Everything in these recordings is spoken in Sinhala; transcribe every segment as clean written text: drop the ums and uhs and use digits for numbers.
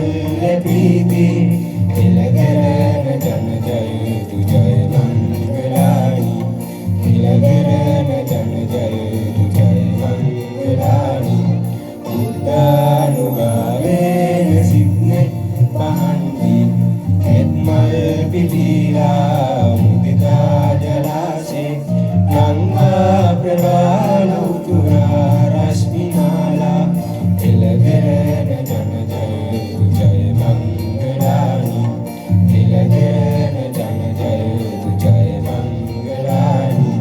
මල්ල ප්‍රීති එළදරන ජන ජයතු ජය මංගලානි එළදරන ජන ජයතු ජය මංගලානි බුද්ධානුභාවේන සිද්නේ පහන්ති එත්මල් පිපිලා මුදිතා ජලාසේ ගංගා ප්‍රවාහ උතුරා රශ්මිනාලා එළදරන ජන ජයතු ජය මංගලානි එළදරන ජන ජයතු ජය මංගලානි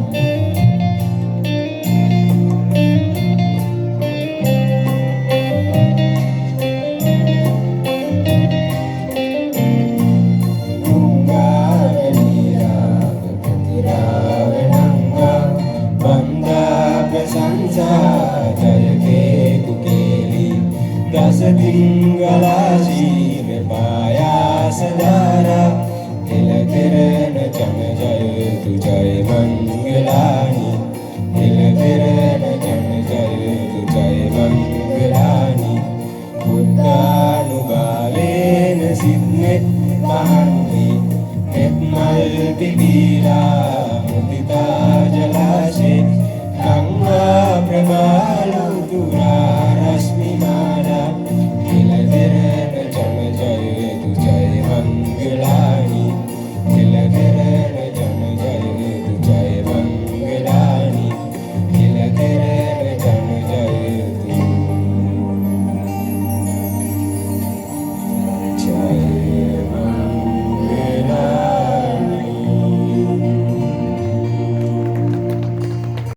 දසතිංගලාශීල පායාසදාරා එළදරන ජන ජයතු ජය මංගලානි එළදරන ජන ජයතු ජය මංගලානි බුද්ධානුභාවේන සිද්නේ පහන්ති එත්මල් පිපිලා